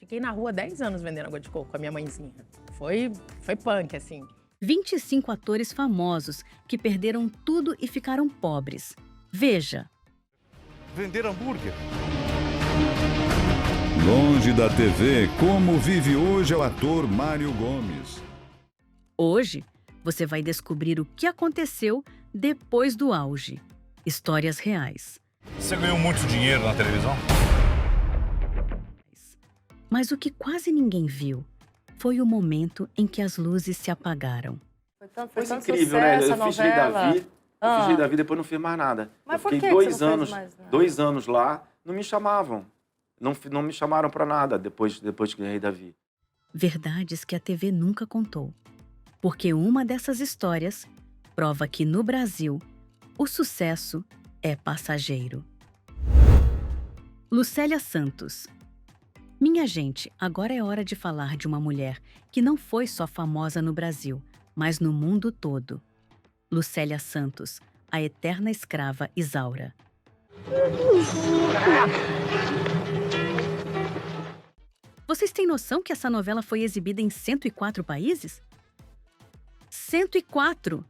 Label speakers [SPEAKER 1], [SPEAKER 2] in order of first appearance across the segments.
[SPEAKER 1] Fiquei na rua 10 anos vendendo água de coco com a minha mãezinha. Foi punk, assim.
[SPEAKER 2] 25 atores famosos que perderam tudo e ficaram pobres. Veja.
[SPEAKER 3] Vender hambúrguer.
[SPEAKER 4] Longe da TV, como vive hoje o ator Mário Gomes.
[SPEAKER 2] Hoje, você vai descobrir o que aconteceu depois do auge. Histórias reais.
[SPEAKER 3] Você ganhou muito dinheiro na televisão?
[SPEAKER 2] Mas o que quase ninguém viu foi o momento em que as luzes se apagaram.
[SPEAKER 5] Foi incrível, né? Eu fiz Rei Davi, fiz Davi, depois não fiz mais nada.
[SPEAKER 6] Mas
[SPEAKER 5] eu fiquei
[SPEAKER 6] por que
[SPEAKER 5] dois
[SPEAKER 6] você não
[SPEAKER 5] anos,
[SPEAKER 6] fez mais nada?
[SPEAKER 5] 2 anos lá, não me chamavam. Não me chamaram pra nada depois que Rei Davi.
[SPEAKER 2] Verdades que a TV nunca contou. Porque uma dessas histórias prova que no Brasil o sucesso é passageiro. Lucélia Santos. Minha gente, agora é hora de falar de uma mulher que não foi só famosa no Brasil, mas no mundo todo. Lucélia Santos, a eterna escrava Isaura. Vocês têm noção que essa novela foi exibida em 104 países? 104!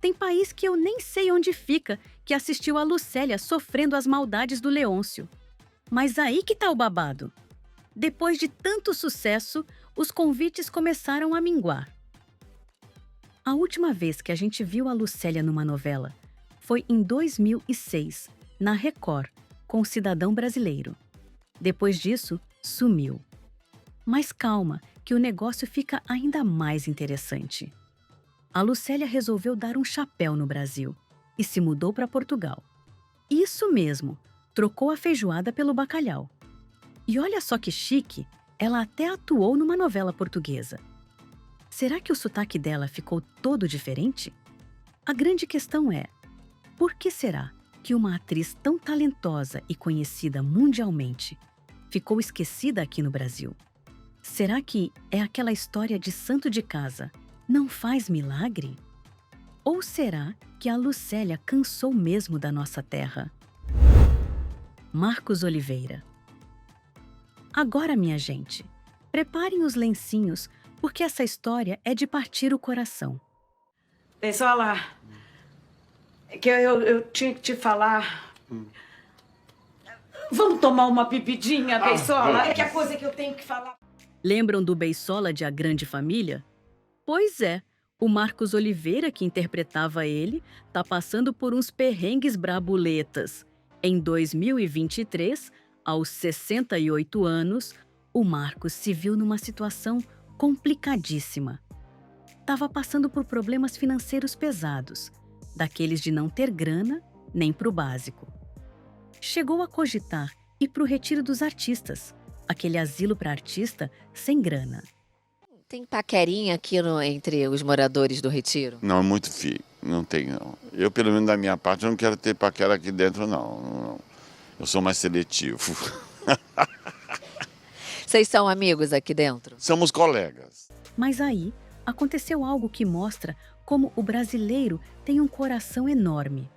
[SPEAKER 2] Tem país que eu nem sei onde fica, que assistiu a Lucélia sofrendo as maldades do Leôncio. Mas aí que tá o babado. Depois de tanto sucesso, os convites começaram a minguar. A última vez que a gente viu a Lucélia numa novela foi em 2006, na Record, com o Cidadão Brasileiro. Depois disso, sumiu. Mas calma, que o negócio fica ainda mais interessante. A Lucélia resolveu dar um chapéu no Brasil e se mudou para Portugal. Isso mesmo, trocou a feijoada pelo bacalhau. E olha só que chique, ela até atuou numa novela portuguesa. Será que o sotaque dela ficou todo diferente? A grande questão é, por que será que uma atriz tão talentosa e conhecida mundialmente ficou esquecida aqui no Brasil? Será que é aquela história de santo de casa, não faz milagre? Ou será que a Lucélia cansou mesmo da nossa terra? Marcos Oliveira. Agora, minha gente, preparem os lencinhos, porque essa história é de partir o coração.
[SPEAKER 6] Beisola, que eu tinha que te falar. Vamos tomar uma bebidinha, Beisola? É que a coisa que eu tenho que falar.
[SPEAKER 2] Lembram do Beisola de A Grande Família? Pois é, o Marcos Oliveira, que interpretava ele, tá passando por uns perrengues brabuletas. Em 2023, aos 68 anos, o Marcos se viu numa situação complicadíssima. Tava passando por problemas financeiros pesados, daqueles de não ter grana nem pro básico. Chegou a cogitar ir pro Retiro dos Artistas, aquele asilo para artista sem grana.
[SPEAKER 7] Tem paquerinha aqui entre os moradores do Retiro?
[SPEAKER 8] Não, é muito feio. Não tem, não. Eu, pelo menos da minha parte, não quero ter paquera aqui dentro, não. Eu sou mais seletivo.
[SPEAKER 7] Vocês são amigos aqui dentro?
[SPEAKER 8] Somos colegas.
[SPEAKER 2] Mas aí aconteceu algo que mostra como o brasileiro tem um coração enorme.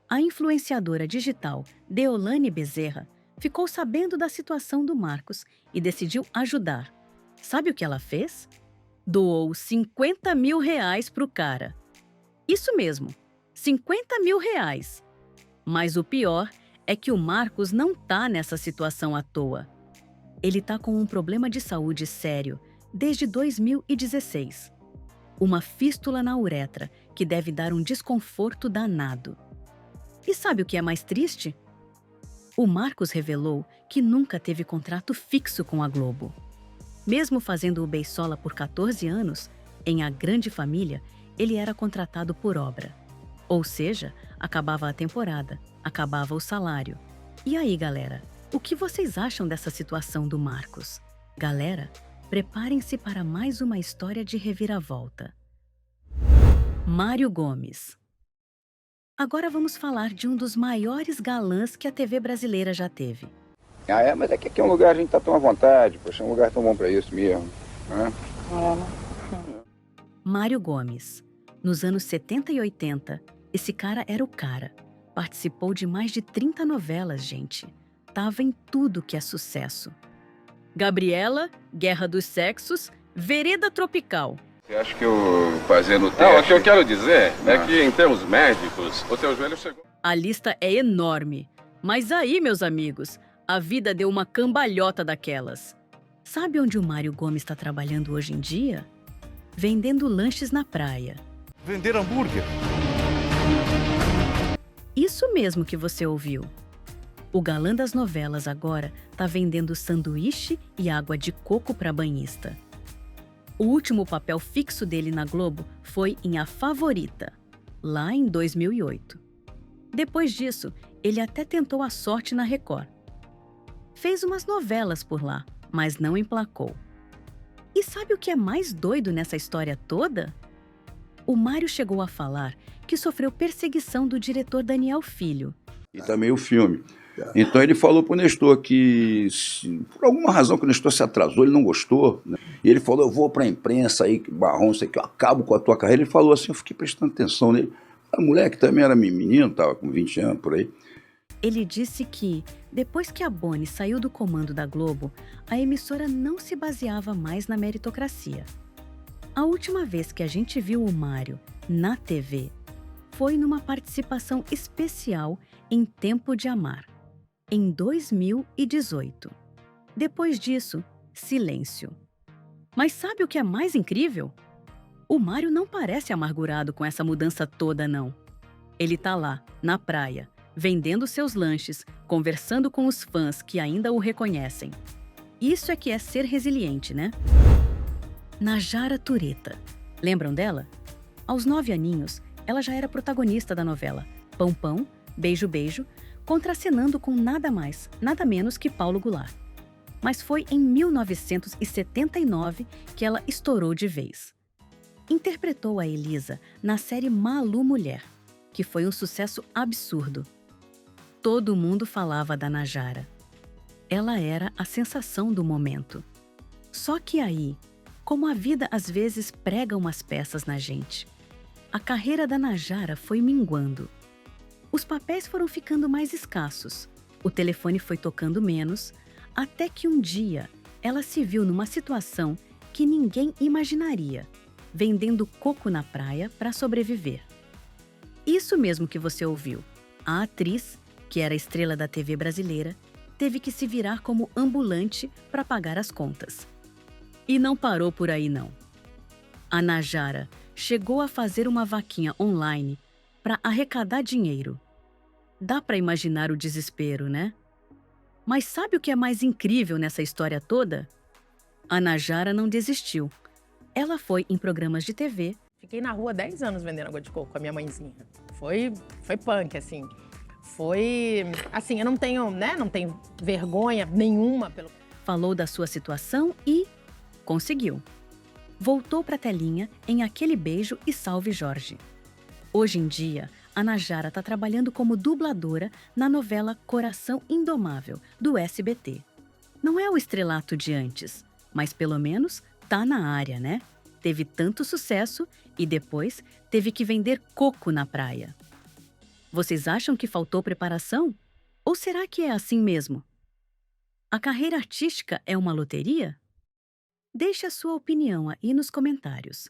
[SPEAKER 2] A influenciadora digital Deolane Bezerra ficou sabendo da situação do Marcos e decidiu ajudar. Sabe o que ela fez? Doou 50 mil reais pro cara. Isso mesmo, 50 mil reais. Mas o pior é que o Marcos não tá nessa situação à toa. Ele tá com um problema de saúde sério desde 2016. Uma fístula na uretra que deve dar um desconforto danado. E sabe o que é mais triste? O Marcos revelou que nunca teve contrato fixo com a Globo. Mesmo fazendo o Beisola por 14 anos, em A Grande Família, ele era contratado por obra. Ou seja, acabava a temporada, acabava o salário. E aí, galera, o que vocês acham dessa situação do Marcos? Galera, preparem-se para mais uma história de reviravolta. Mário Gomes. Agora vamos falar de um dos maiores galãs que a TV brasileira já teve.
[SPEAKER 9] Mas é que aqui é um lugar a gente tá tão à vontade, poxa, é um lugar tão bom pra isso mesmo, né?
[SPEAKER 2] Mário Gomes. Nos anos 70 e 80, esse cara era o cara. Participou de mais de 30 novelas, gente. Tava em tudo que é sucesso. Gabriela, Guerra dos Sexos, Vereda Tropical.
[SPEAKER 9] Você acha que eu fazendo o teste...
[SPEAKER 10] Não, o que eu quero dizer é que, em termos médicos, o teu joelho chegou...
[SPEAKER 2] A lista é enorme. Mas aí, meus amigos, a vida deu uma cambalhota daquelas. Sabe onde o Mário Gomes está trabalhando hoje em dia? Vendendo lanches na praia.
[SPEAKER 3] Vender hambúrguer.
[SPEAKER 2] Isso mesmo que você ouviu. O galã das novelas agora tá vendendo sanduíche e água de coco para banhista. O último papel fixo dele na Globo foi em A Favorita, lá em 2008. Depois disso, ele até tentou a sorte na Record. Fez umas novelas por lá, mas não emplacou. E sabe o que é mais doido nessa história toda? O Mário chegou a falar que sofreu perseguição do diretor Daniel Filho.
[SPEAKER 9] E também o filme. Então ele falou pro Nestor que, por alguma razão que o Nestor se atrasou, ele não gostou, né? E ele falou, eu vou pra imprensa aí, Barrão, sei que eu acabo com a tua carreira. Ele falou assim, eu fiquei prestando atenção nele. A mulher que também era menino, tava com 20 anos, por aí.
[SPEAKER 2] Ele disse que, depois que a Boni saiu do comando da Globo, a emissora não se baseava mais na meritocracia. A última vez que a gente viu o Mário na TV foi numa participação especial em Tempo de Amar, em 2018. Depois disso, silêncio. Mas sabe o que é mais incrível? O Mário não parece amargurado com essa mudança toda, não. Ele tá lá, na praia, vendendo seus lanches, conversando com os fãs que ainda o reconhecem. Isso é que é ser resiliente, né? Najara Tureta. Lembram dela? Aos 9 aninhos, ela já era protagonista da novela Pão Pão, Beijo Beijo, contracenando com nada mais, nada menos que Paulo Goulart. Mas foi em 1979 que ela estourou de vez. Interpretou a Elisa na série Malu Mulher, que foi um sucesso absurdo. Todo mundo falava da Najara. Ela era a sensação do momento. Só que aí, como a vida às vezes prega umas peças na gente, a carreira da Najara foi minguando. Os papéis foram ficando mais escassos, o telefone foi tocando menos, até que um dia ela se viu numa situação que ninguém imaginaria, vendendo coco na praia para sobreviver. Isso mesmo que você ouviu. A atriz, que era estrela da TV brasileira, teve que se virar como ambulante para pagar as contas. E não parou por aí, não. A Najara chegou a fazer uma vaquinha online para arrecadar dinheiro. Dá para imaginar o desespero, né? Mas sabe o que é mais incrível nessa história toda? A Najara não desistiu. Ela foi em programas de TV.
[SPEAKER 1] Fiquei na rua 10 anos vendendo água de coco com a minha mãezinha. Foi punk, assim. Foi... Assim, eu não tenho, né? Não tenho vergonha nenhuma pelo...
[SPEAKER 2] Falou da sua situação e conseguiu. Voltou para a telinha em Aquele Beijo e Salve Jorge. Hoje em dia, a Najara está trabalhando como dubladora na novela Coração Indomável, do SBT. Não é o estrelato de antes, mas pelo menos tá na área, né? Teve tanto sucesso e depois teve que vender coco na praia. Vocês acham que faltou preparação? Ou será que é assim mesmo? A carreira artística é uma loteria? Deixe a sua opinião aí nos comentários.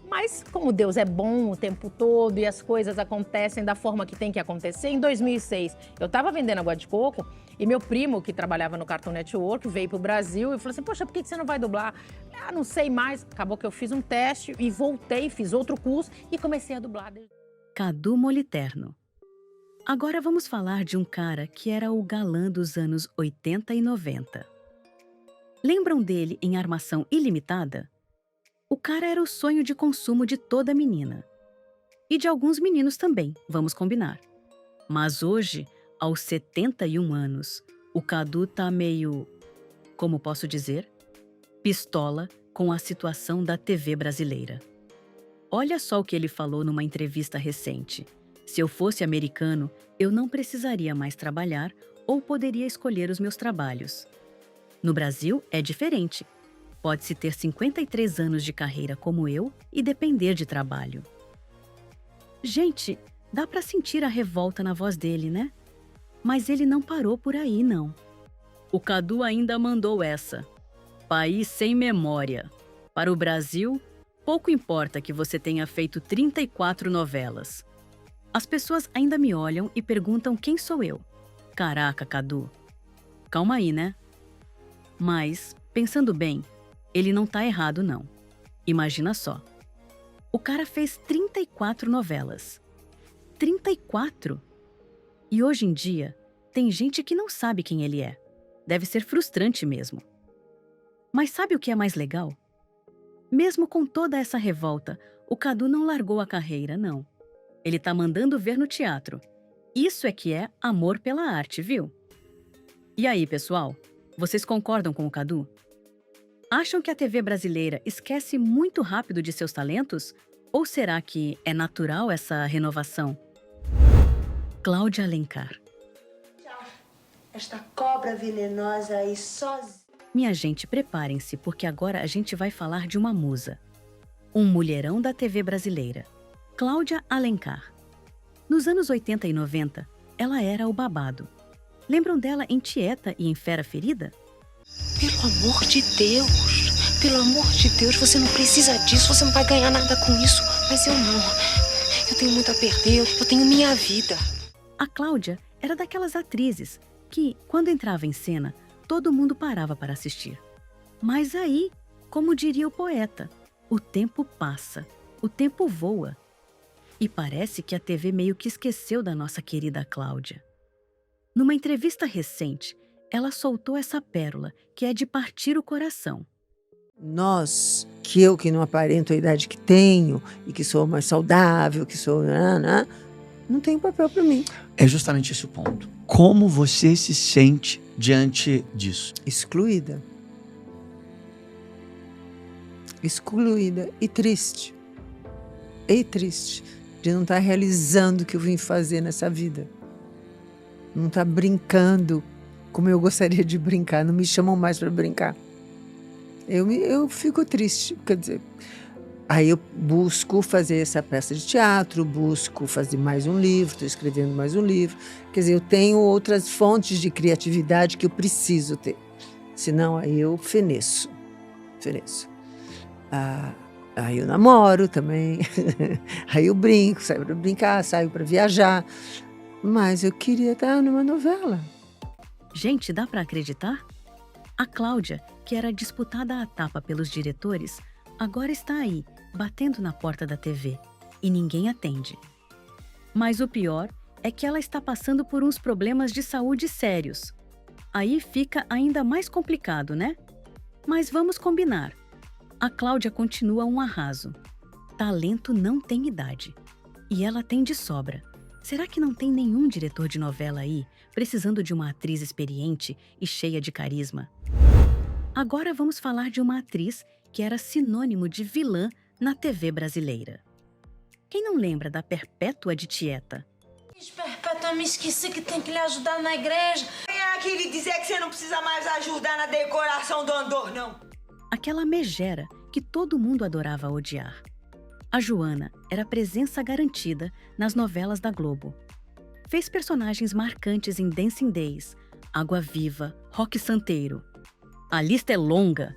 [SPEAKER 1] Mas como Deus é bom o tempo todo e as coisas acontecem da forma que tem que acontecer, em 2006 eu estava vendendo água de coco e meu primo, que trabalhava no Cartoon Network, veio para o Brasil e falou assim, poxa, por que você não vai dublar? Ah, não sei mais. Acabou que eu fiz um teste e voltei, fiz outro curso e comecei a dublar.
[SPEAKER 2] Cadu Moliterno. Agora vamos falar de um cara que era o galã dos anos 80 e 90. Lembram dele em Armação Ilimitada? O cara era o sonho de consumo de toda menina. E de alguns meninos também, vamos combinar. Mas hoje, aos 71 anos, o Cadu tá meio, como posso dizer, pistola com a situação da TV brasileira. Olha só o que ele falou numa entrevista recente. Se eu fosse americano, eu não precisaria mais trabalhar ou poderia escolher os meus trabalhos. No Brasil, é diferente. Pode-se ter 53 anos de carreira como eu e depender de trabalho. Gente, dá para sentir a revolta na voz dele, né? Mas ele não parou por aí, não. O Cadu ainda mandou essa. País sem memória. Para o Brasil, pouco importa que você tenha feito 34 novelas. As pessoas ainda me olham e perguntam quem sou eu. Caraca, Cadu. Calma aí, né? Mas, pensando bem, ele não tá errado, não. Imagina só. O cara fez 34 novelas. 34? E hoje em dia, tem gente que não sabe quem ele é. Deve ser frustrante mesmo. Mas sabe o que é mais legal? Mesmo com toda essa revolta, o Cadu não largou a carreira, não. Ele tá mandando ver no teatro. Isso é que é amor pela arte, viu? E aí, pessoal? Vocês concordam com o Cadu? Acham que a TV brasileira esquece muito rápido de seus talentos? Ou será que é natural essa renovação? Cláudia Alencar.
[SPEAKER 11] Esta cobra venenosa aí sozinha.
[SPEAKER 2] Minha gente, preparem-se, porque agora a gente vai falar de uma musa. Um mulherão da TV brasileira. Cláudia Alencar. Nos anos 80 e 90, ela era o babado. Lembram dela em Tieta e em Fera Ferida?
[SPEAKER 11] Pelo amor de Deus, pelo amor de Deus, você não precisa disso, você não vai ganhar nada com isso. Mas eu não. Eu tenho muito a perder, eu tenho minha vida.
[SPEAKER 2] A Cláudia era daquelas atrizes que, quando entrava em cena, todo mundo parava para assistir. Mas aí, como diria o poeta, o tempo passa, o tempo voa. E parece que a TV meio que esqueceu da nossa querida Cláudia. Numa entrevista recente, ela soltou essa pérola que é de partir o coração.
[SPEAKER 12] Nós, que eu que não aparento a idade que tenho e que sou mais saudável, que sou... não tem papel para mim.
[SPEAKER 13] É justamente esse o ponto. Como você se sente diante disso?
[SPEAKER 12] Excluída. Excluída e triste. E triste de não estar realizando o que eu vim fazer nessa vida. Não estar brincando como eu gostaria de brincar. Não me chamam mais para brincar. Eu fico triste, quer dizer... Aí eu busco fazer essa peça de teatro, busco fazer mais um livro, estou escrevendo mais um livro. Quer dizer, eu tenho outras fontes de criatividade que eu preciso ter. Senão aí eu feneço. Aí eu namoro também. Aí eu brinco, saio para brincar, saio para viajar. Mas eu queria estar numa novela.
[SPEAKER 2] Gente, dá para acreditar? A Cláudia, que era disputada à tapa pelos diretores, agora está aí, batendo na porta da TV, e ninguém atende. Mas o pior é que ela está passando por uns problemas de saúde sérios. Aí fica ainda mais complicado, né? Mas vamos combinar. A Cláudia continua um arraso. Talento não tem idade. E ela tem de sobra. Será que não tem nenhum diretor de novela aí precisando de uma atriz experiente e cheia de carisma? Agora vamos falar de uma atriz que era sinônimo de vilã na TV brasileira. Quem não lembra da Perpétua de Tieta?
[SPEAKER 6] Perpétua, me esqueci que tem que lhe ajudar na igreja.
[SPEAKER 11] Vem aqui lhe dizer que você não precisa mais ajudar na decoração do andor, não.
[SPEAKER 2] Aquela megera que todo mundo adorava odiar. A Joana era presença garantida nas novelas da Globo. Fez personagens marcantes em Dancing Days, Água Viva, Roque Santeiro. A lista é longa.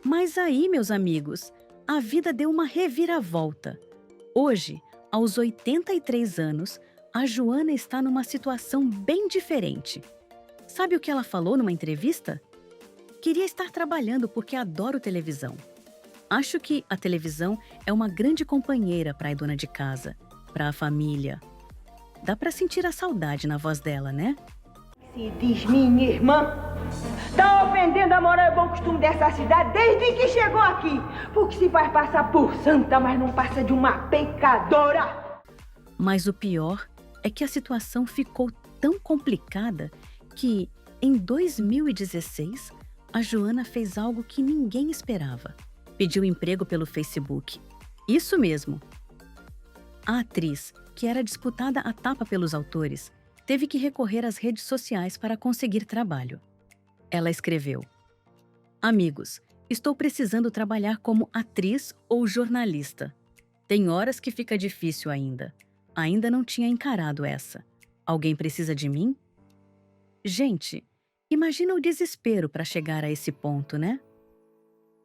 [SPEAKER 2] Mas aí, meus amigos, a vida deu uma reviravolta. Hoje, aos 83 anos, a Joana está numa situação bem diferente. Sabe o que ela falou numa entrevista? Queria estar trabalhando porque adoro televisão. Acho que a televisão é uma grande companheira para a dona de casa, para a família. Dá para sentir a saudade na voz dela, né?
[SPEAKER 11] Se diz minha irmã, tá ofendendo a moral e bom costume dessa cidade desde que chegou aqui. Porque se vai passar por santa, mas não passa de uma pecadora.
[SPEAKER 2] Mas o pior é que a situação ficou tão complicada que, em 2016, a Joana fez algo que ninguém esperava. Pediu emprego pelo Facebook. Isso mesmo. A atriz, que era disputada à tapa pelos autores, teve que recorrer às redes sociais para conseguir trabalho. Ela escreveu: Amigos, estou precisando trabalhar como atriz ou jornalista. Tem horas que fica difícil ainda. Ainda não tinha encarado essa. Alguém precisa de mim? Gente, Imagina o desespero para chegar a esse ponto, né?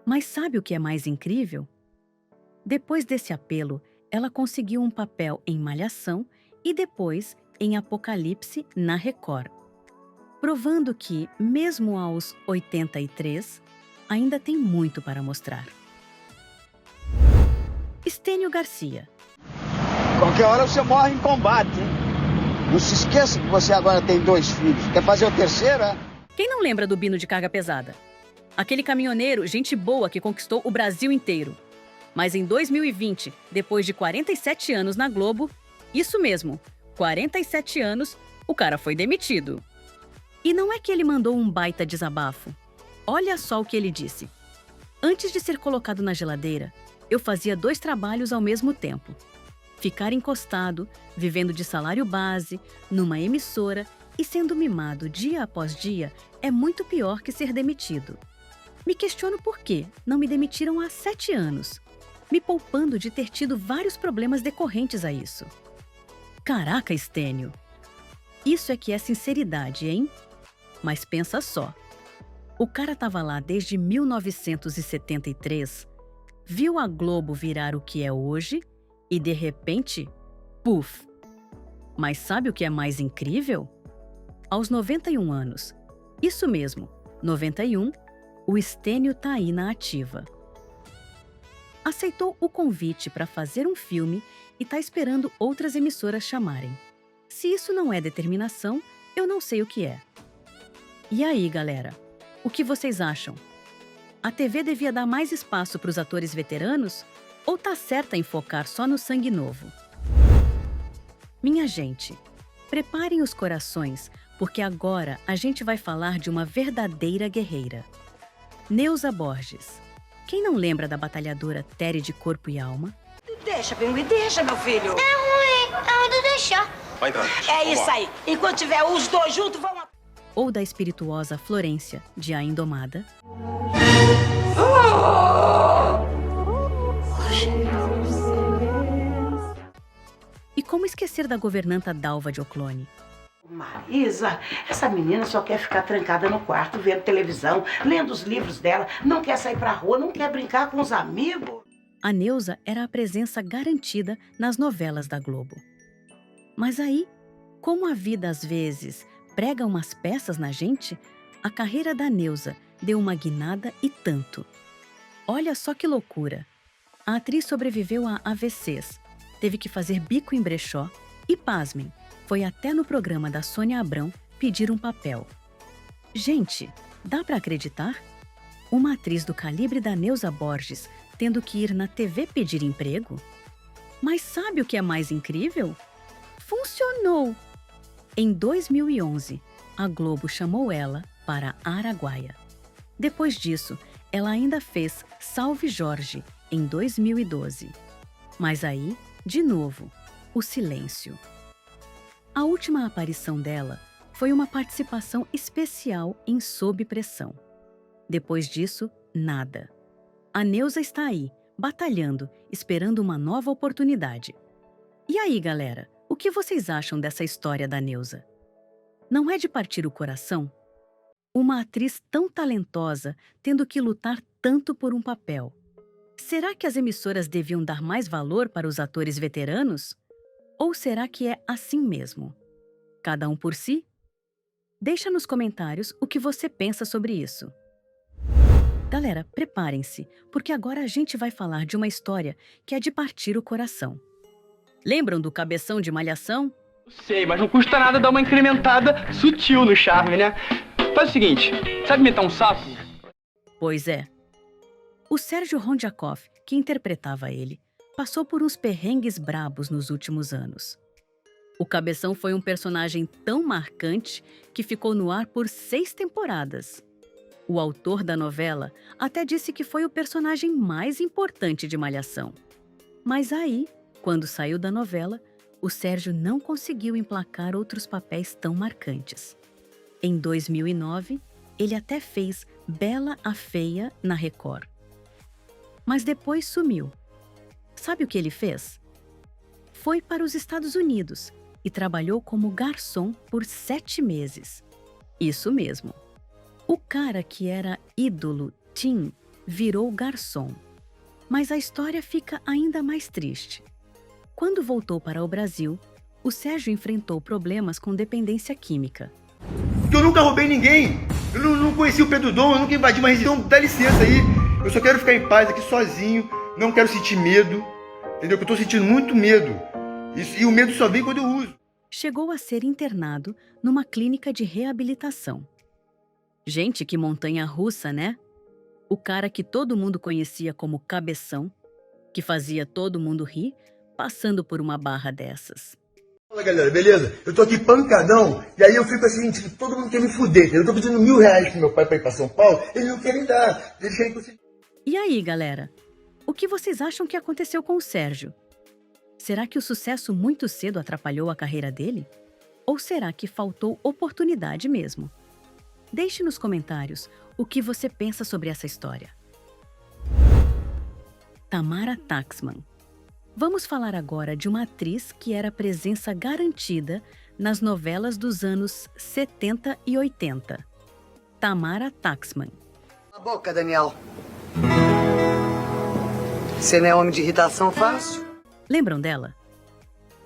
[SPEAKER 2] Mas sabe o que é mais incrível? Depois desse apelo, ela conseguiu um papel em Malhação e depois em Apocalipse na Record, provando que, mesmo aos 83, ainda tem muito para mostrar. Estênio Garcia.
[SPEAKER 14] Qualquer hora você morre em combate, hein? Não se esqueça que você agora tem 2 filhos. Quer fazer o terceiro, é?
[SPEAKER 2] Quem não lembra do Bino de carga pesada? Aquele caminhoneiro, gente boa que conquistou o Brasil inteiro. Mas em 2020, depois de 47 anos na Globo, isso mesmo, 47 anos, o cara foi demitido. E não é que ele mandou um baita desabafo. Olha só o que ele disse. Antes de ser colocado na geladeira, eu fazia 2 trabalhos ao mesmo tempo. Ficar encostado, vivendo de salário base, numa emissora e sendo mimado dia após dia é muito pior que ser demitido. Me questiono por que não me demitiram há 7 anos, me poupando de ter tido vários problemas decorrentes a isso. Caraca, Estênio! Isso é que é sinceridade, hein? Mas pensa só. O cara tava lá desde 1973, viu a Globo virar o que é hoje e, de repente, puf! Mas sabe o que é mais incrível? Aos 91 anos, isso mesmo, 91, o Estênio tá aí na ativa. Aceitou o convite para fazer um filme e tá esperando outras emissoras chamarem. Se isso não é determinação, eu não sei o que é. E aí, galera? O que vocês acham? A TV devia dar mais espaço para os atores veteranos? Ou tá certa em focar só no sangue novo? Minha gente, preparem os corações, porque agora a gente vai falar de uma verdadeira guerreira. Neuza Borges. Quem não lembra da batalhadora Tere de corpo e alma?
[SPEAKER 6] Deixa, Pinguim, deixa, meu filho.
[SPEAKER 15] É ruim, é hora de deixar.
[SPEAKER 10] Vai entrar.
[SPEAKER 6] É isso aí. Enquanto tiver os 2 juntos, vão...
[SPEAKER 2] Ou da espirituosa Florência, de A Indomada? E como esquecer da governanta Dalva de Oclone?
[SPEAKER 6] Marisa, essa menina só quer ficar trancada no quarto, vendo televisão, lendo os livros dela, não quer sair pra rua, não quer brincar com os amigos.
[SPEAKER 2] A Neuza era a presença garantida nas novelas da Globo. Mas aí, como a vida às vezes prega umas peças na gente, a carreira da Neuza deu uma guinada e tanto. Olha só que loucura! A atriz sobreviveu a AVCs, teve que fazer bico em brechó e, pasmem, foi até no programa da Sônia Abrão pedir um papel. Gente, dá pra acreditar? Uma atriz do calibre da Neuza Borges tendo que ir na TV pedir emprego? Mas sabe o que é mais incrível? Funcionou! Em 2011, a Globo chamou ela para Araguaia. Depois disso, ela ainda fez Salve Jorge, em 2012. Mas aí, de novo, o silêncio. A última aparição dela foi uma participação especial em Sob Pressão. Depois disso, nada. A Neuza está aí, batalhando, esperando uma nova oportunidade. E aí, galera, o que vocês acham dessa história da Neuza? Não é de partir o coração? Uma atriz tão talentosa tendo que lutar tanto por um papel. Será que as emissoras deviam dar mais valor para os atores veteranos? Ou será que é assim mesmo? Cada um por si? Deixa nos comentários o que você pensa sobre isso. Galera, preparem-se, porque agora a gente vai falar de uma história que é de partir o coração. Lembram do cabeção de Malhação?
[SPEAKER 16] Sei, mas não custa nada dar uma incrementada sutil no charme, né? Faz o seguinte, sabe imitar um sapo?
[SPEAKER 2] Pois é. O Sérgio Rondjakov, que interpretava ele, passou por uns perrengues brabos nos últimos anos. O Cabeção foi um personagem tão marcante que ficou no ar por 6 temporadas. O autor da novela até disse que foi o personagem mais importante de Malhação. Mas aí, quando saiu da novela, o Sérgio não conseguiu emplacar outros papéis tão marcantes. Em 2009, ele até fez Bela a Feia na Record. Mas depois sumiu. Sabe o que ele fez? Foi para os Estados Unidos e trabalhou como garçom por 7 meses. Isso mesmo, O cara que era ídolo, Tim, virou garçom. Mas a história fica ainda mais triste. Quando voltou para o Brasil, o Sérgio enfrentou problemas com dependência química.
[SPEAKER 17] Porque eu nunca roubei ninguém. Eu não conheci o Pedro Dom, eu nunca invadi uma residência. Então, dá licença aí. Eu só quero ficar em paz aqui sozinho. Não quero sentir medo. Entendeu? Porque eu tô sentindo muito medo. E o medo só vem quando eu uso.
[SPEAKER 2] Chegou a ser internado numa clínica de reabilitação. Gente, que montanha-russa, né? O cara que todo mundo conhecia como Cabeção, que fazia todo mundo rir, passando por uma barra dessas.
[SPEAKER 17] Fala, galera, beleza? Eu tô aqui pancadão, e aí eu fico assim, tipo, todo mundo quer me fuder. Eu tô pedindo R$1.000 pro meu pai pra ir pra São Paulo, eles não querem dar. Eles querem conseguir.
[SPEAKER 2] E aí, galera? O que vocês acham que aconteceu com o Sérgio? Será que o sucesso muito cedo atrapalhou a carreira dele? Ou será que faltou oportunidade mesmo? Deixe nos comentários o que você pensa sobre essa história. Tamara Taxman. Vamos falar agora de uma atriz que era presença garantida nas novelas dos anos 70 e 80. Tamara Taxman.
[SPEAKER 18] Cala a boca, Daniel. Você não é homem de irritação fácil?
[SPEAKER 2] Lembram dela?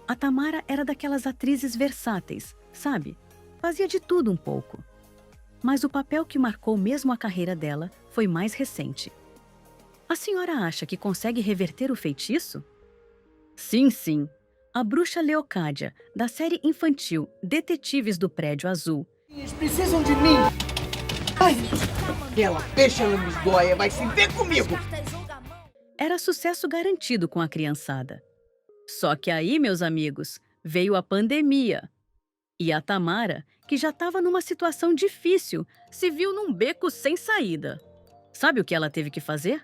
[SPEAKER 2] A Tamara era daquelas atrizes versáteis, sabe? Fazia de tudo um pouco. Mas o papel que marcou mesmo a carreira dela foi mais recente. A senhora acha que consegue reverter o feitiço? Sim, sim. A bruxa Leocádia, da série infantil Detetives do Prédio Azul.
[SPEAKER 18] Eles precisam de mim. Ai, aquela peixe lambisgoia vai se ver comigo.
[SPEAKER 2] Era sucesso garantido com a criançada. Só que aí, meus amigos, veio a pandemia. E a Tamara, que já estava numa situação difícil, se viu num beco sem saída. Sabe o que ela teve que fazer?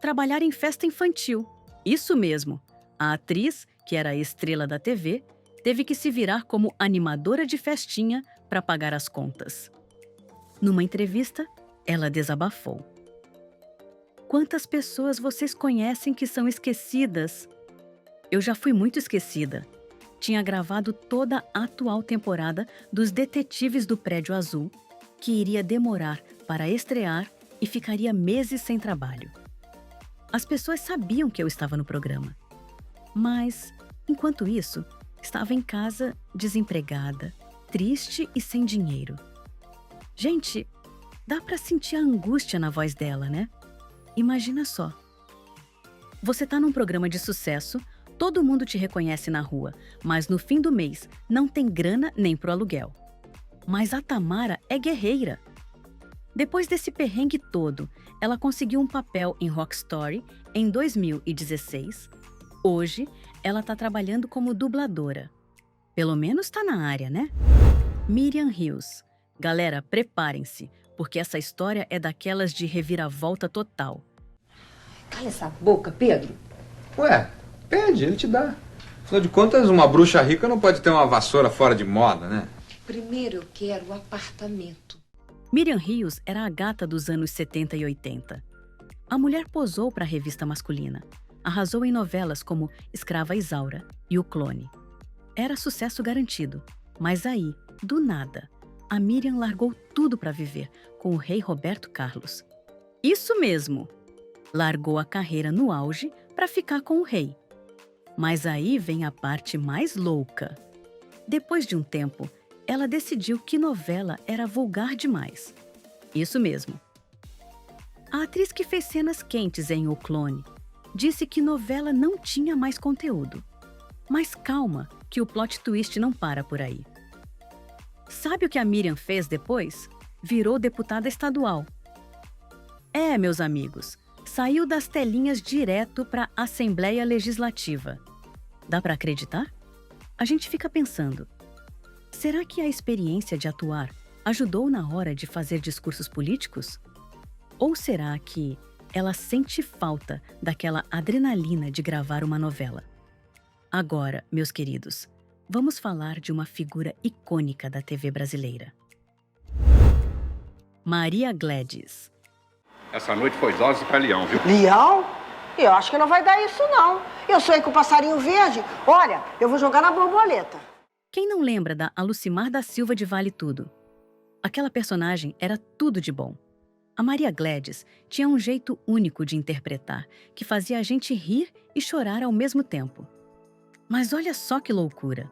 [SPEAKER 2] Trabalhar em festa infantil. Isso mesmo. A atriz, que era a estrela da TV, teve que se virar como animadora de festinha para pagar as contas. Numa entrevista, ela desabafou. Quantas pessoas vocês conhecem que são esquecidas? Eu já fui muito esquecida. Tinha gravado toda a atual temporada dos Detetives do Prédio Azul, que iria demorar para estrear e ficaria meses sem trabalho. As pessoas sabiam que eu estava no programa. Mas, enquanto isso, estava em casa desempregada, triste e sem dinheiro. Gente, dá para sentir a angústia na voz dela, né? Imagina só. Você tá num programa de sucesso, todo mundo te reconhece na rua, mas no fim do mês não tem grana nem pro aluguel. Mas a Tamara é guerreira. Depois desse perrengue todo, ela conseguiu um papel em Rock Story em 2016. Hoje, ela tá trabalhando como dubladora. Pelo menos tá na área, né? Miriam Hills. Galera, preparem-se, porque essa história é daquelas de reviravolta total.
[SPEAKER 19] Cala essa boca, Pedro.
[SPEAKER 20] Ué, pede, ele te dá. Afinal de contas, uma bruxa rica não pode ter uma vassoura fora de moda, né?
[SPEAKER 19] Primeiro eu quero o apartamento.
[SPEAKER 2] Miriam Hills era a gata dos anos 70 e 80. A mulher posou para a revista masculina. Arrasou em novelas como Escrava Isaura e O Clone. Era sucesso garantido. Mas aí, do nada, a Miriam largou tudo para viver com o rei Roberto Carlos. Isso mesmo! Largou a carreira no auge para ficar com o rei. Mas aí vem a parte mais louca. Depois de um tempo, ela decidiu que novela era vulgar demais. Isso mesmo. A atriz que fez cenas quentes em O Clone disse que novela não tinha mais conteúdo. Mas calma, que o plot twist não para por aí. Sabe o que a Miriam fez depois? Virou deputada estadual. É, meus amigos, saiu das telinhas direto para a Assembleia Legislativa. Dá para acreditar? A gente fica pensando, será que a experiência de atuar ajudou na hora de fazer discursos políticos? Ou será que ela sente falta daquela adrenalina de gravar uma novela? Agora, meus queridos, vamos falar de uma figura icônica da TV brasileira. Maria Gladys.
[SPEAKER 10] Essa noite foi dose pra leão, viu?
[SPEAKER 11] Leão? Eu acho que não vai dar isso, não. Eu sonhei com o passarinho verde. Olha, eu vou jogar na borboleta.
[SPEAKER 2] Quem não lembra da Alucimar da Silva de Vale Tudo? Aquela personagem era tudo de bom. A Maria Gladys tinha um jeito único de interpretar, que fazia a gente rir e chorar ao mesmo tempo. Mas olha só que loucura!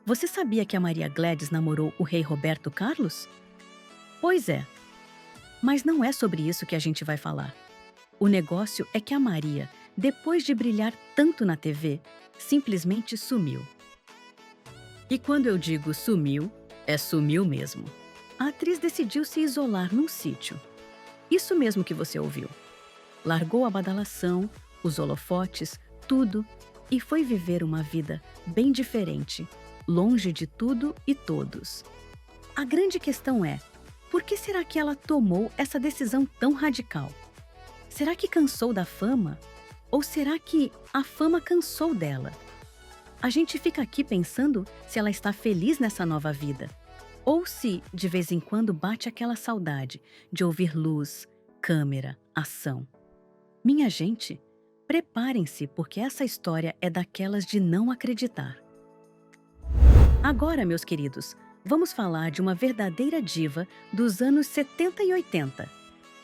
[SPEAKER 2] Você sabia que a Maria Gladys namorou o rei Roberto Carlos? Pois é. Mas não é sobre isso que a gente vai falar. O negócio é que a Maria, depois de brilhar tanto na TV, simplesmente sumiu. E quando eu digo sumiu, é sumiu mesmo. A atriz decidiu se isolar num sítio. Isso mesmo que você ouviu. Largou a badalação, os holofotes, tudo, e foi viver uma vida bem diferente, longe de tudo e todos. A grande questão é, por que será que ela tomou essa decisão tão radical? Será que cansou da fama? Ou será que a fama cansou dela? A gente fica aqui pensando se ela está feliz nessa nova vida. Ou se, de vez em quando, bate aquela saudade de ouvir luz, câmera, ação. Minha gente, preparem-se porque essa história é daquelas de não acreditar. Agora, meus queridos, vamos falar de uma verdadeira diva dos anos 70 e 80,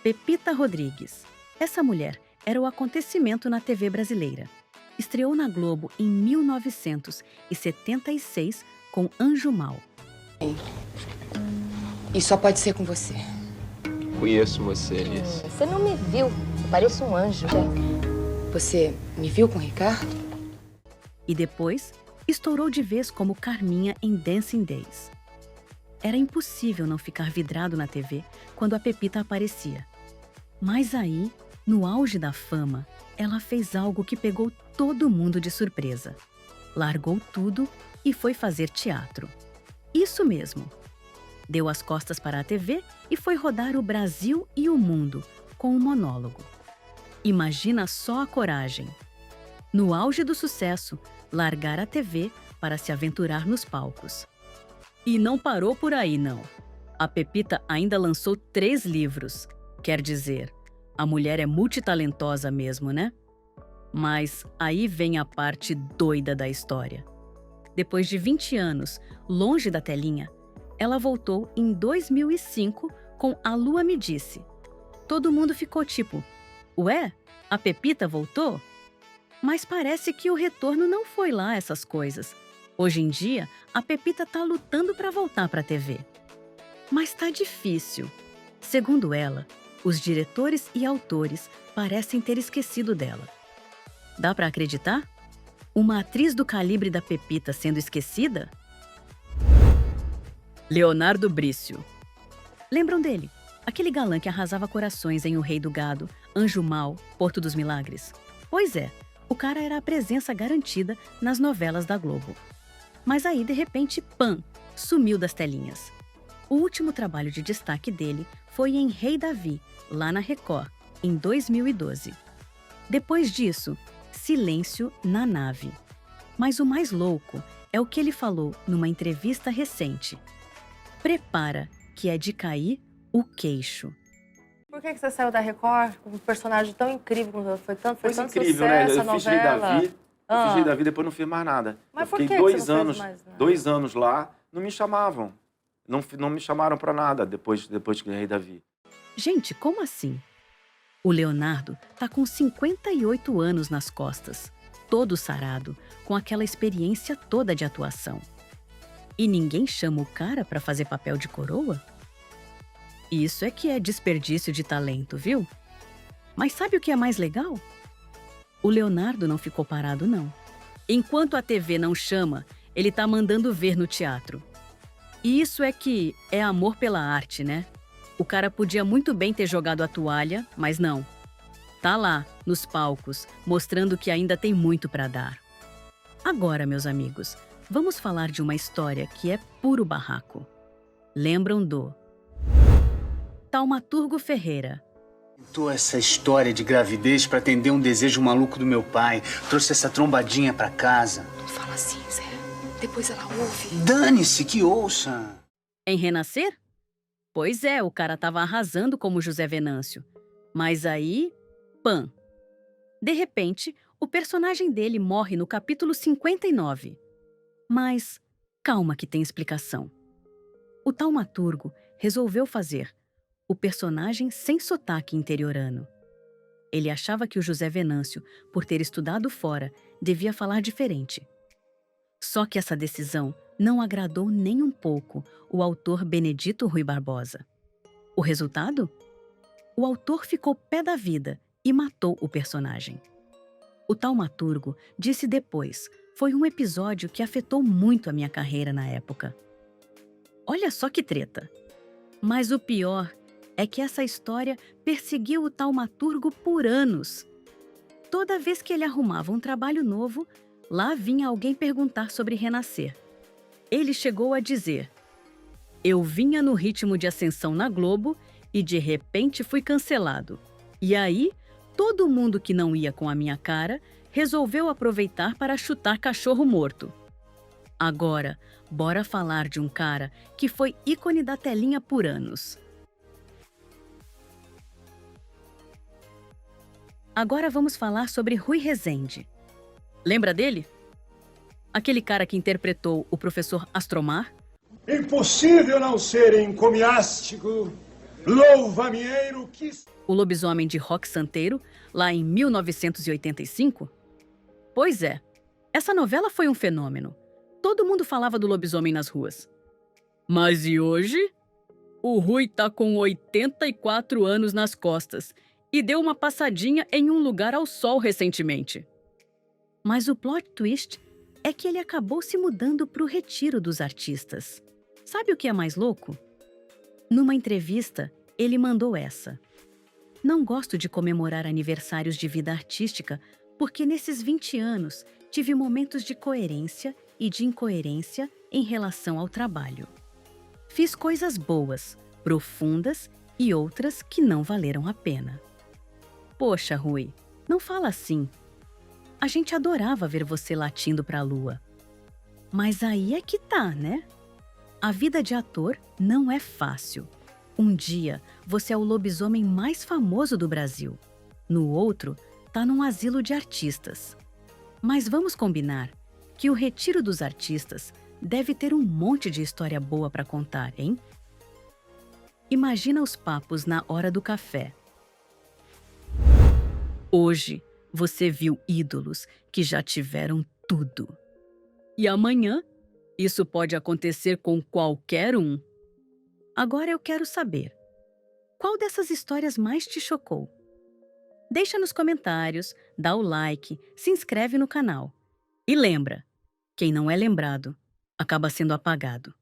[SPEAKER 2] Pepita Rodrigues. Essa mulher era o acontecimento na TV brasileira. Estreou na Globo em 1976 com Anjo Mal.
[SPEAKER 21] E só pode ser com você.
[SPEAKER 22] Conheço você, Alice.
[SPEAKER 21] Você não me viu. Eu pareço um anjo. Você me viu com o Ricardo?
[SPEAKER 2] E depois, estourou de vez como Carminha em Dancing Days. Era impossível não ficar vidrado na TV quando a Pepita aparecia. Mas aí, no auge da fama, ela fez algo que pegou todo mundo de surpresa. Largou tudo e foi fazer teatro. Isso mesmo. Deu as costas para a TV e foi rodar o Brasil e o mundo com um monólogo. Imagina só a coragem. No auge do sucesso, largar a TV para se aventurar nos palcos. E não parou por aí, não. A Pepita ainda lançou 3 livros. Quer dizer, a mulher é multitalentosa mesmo, né? Mas aí vem a parte doida da história. Depois de 20 anos, longe da telinha, ela voltou em 2005 com A Lua Me Disse. Todo mundo ficou tipo, ué, a Pepita voltou? Mas parece que o retorno não foi lá essas coisas. Hoje em dia, a Pepita tá lutando para voltar para a TV. Mas tá difícil. Segundo ela, os diretores e autores parecem ter esquecido dela. Dá para acreditar? Uma atriz do calibre da Pepita sendo esquecida? Leonardo Brício. Lembram dele? Aquele galã que arrasava corações em O Rei do Gado, Anjo Mal, Porto dos Milagres. Pois é, o cara era a presença garantida nas novelas da Globo. Mas aí, de repente, pam, sumiu das telinhas. O último trabalho de destaque dele foi em Rei Davi, lá na Record, em 2012. Depois disso, silêncio na nave. Mas o mais louco é o que ele falou numa entrevista recente. Prepara, que é de cair o queixo.
[SPEAKER 23] Por que você saiu da Record com um personagem tão incrível? Foi tanto
[SPEAKER 5] incrível, né?
[SPEAKER 23] sucesso,
[SPEAKER 5] Eu fiz Rei Davi, eu fiz Rei Davi, depois não fiz mais nada.
[SPEAKER 23] Mas
[SPEAKER 5] eu fiquei
[SPEAKER 23] por que você não fez mais nada?
[SPEAKER 5] 2 anos lá, não me chamavam. Não me chamaram pra nada depois que Rei Davi.
[SPEAKER 2] Gente, como assim? O Leonardo tá com 58 anos nas costas, todo sarado, com aquela experiência toda de atuação. E ninguém chama o cara pra fazer papel de coroa? Isso é que é desperdício de talento, viu? Mas sabe o que é mais legal? O Leonardo não ficou parado, não. Enquanto a TV não chama, ele tá mandando ver no teatro. E isso é que é amor pela arte, né? O cara podia muito bem ter jogado a toalha, mas não. Tá lá, nos palcos, mostrando que ainda tem muito pra dar. Agora, meus amigos, vamos falar de uma história que é puro barraco. Lembram do Taumaturgo Ferreira.
[SPEAKER 14] Inventou essa história de gravidez pra atender um desejo maluco do meu pai. Trouxe essa trombadinha pra casa.
[SPEAKER 19] Não fala assim, Zé. Depois ela ouve.
[SPEAKER 14] Dane-se, que ouça.
[SPEAKER 2] Em Renascer? Pois é, o cara tava arrasando como José Venâncio. Mas aí, pã. De repente, o personagem dele morre no capítulo 59. Mas calma que tem explicação. O taumaturgo resolveu fazer o personagem sem sotaque interiorano. Ele achava que o José Venâncio, por ter estudado fora, devia falar diferente. Só que essa decisão não agradou nem um pouco o autor Benedito Rui Barbosa. O resultado? O autor ficou pé da vida e matou o personagem. O taumaturgo disse depois: foi um episódio que afetou muito a minha carreira na época. Olha só que treta! Mas o pior é que essa história perseguiu o taumaturgo por anos. Toda vez que ele arrumava um trabalho novo, lá vinha alguém perguntar sobre Renascer. Ele chegou a dizer: eu vinha no ritmo de ascensão na Globo e de repente fui cancelado. E aí, todo mundo que não ia com a minha cara resolveu aproveitar para chutar cachorro morto. Agora, bora falar de um cara que foi ícone da telinha por anos. Agora vamos falar sobre Rui Rezende. Lembra dele? Aquele cara que interpretou o professor Astromar?
[SPEAKER 4] Impossível não ser encomiástico, louva-mieiro que...
[SPEAKER 2] O lobisomem de Roque Santeiro, lá em 1985? Pois é, essa novela foi um fenômeno. Todo mundo falava do lobisomem nas ruas. Mas e hoje? O Rui tá com 84 anos nas costas e deu uma passadinha em um lugar ao sol recentemente. Mas o plot twist é que ele acabou se mudando para o Retiro dos Artistas. Sabe o que é mais louco? Numa entrevista, ele mandou essa: não gosto de comemorar aniversários de vida artística porque nesses 20 anos tive momentos de coerência e de incoerência em relação ao trabalho. Fiz coisas boas, profundas e outras que não valeram a pena. Poxa, Rui, não fala assim. A gente adorava ver você latindo para a lua. Mas aí é que tá, né? A vida de ator não é fácil. Um dia, você é o lobisomem mais famoso do Brasil. No outro, tá num asilo de artistas. Mas vamos combinar que o Retiro dos Artistas deve ter um monte de história boa para contar, hein? Imagina os papos na hora do café. Hoje, você viu ídolos que já tiveram tudo. E amanhã, isso pode acontecer com qualquer um. Agora eu quero saber, qual dessas histórias mais te chocou? Deixa nos comentários, dá o like, se inscreve no canal. E lembra, quem não é lembrado, acaba sendo apagado.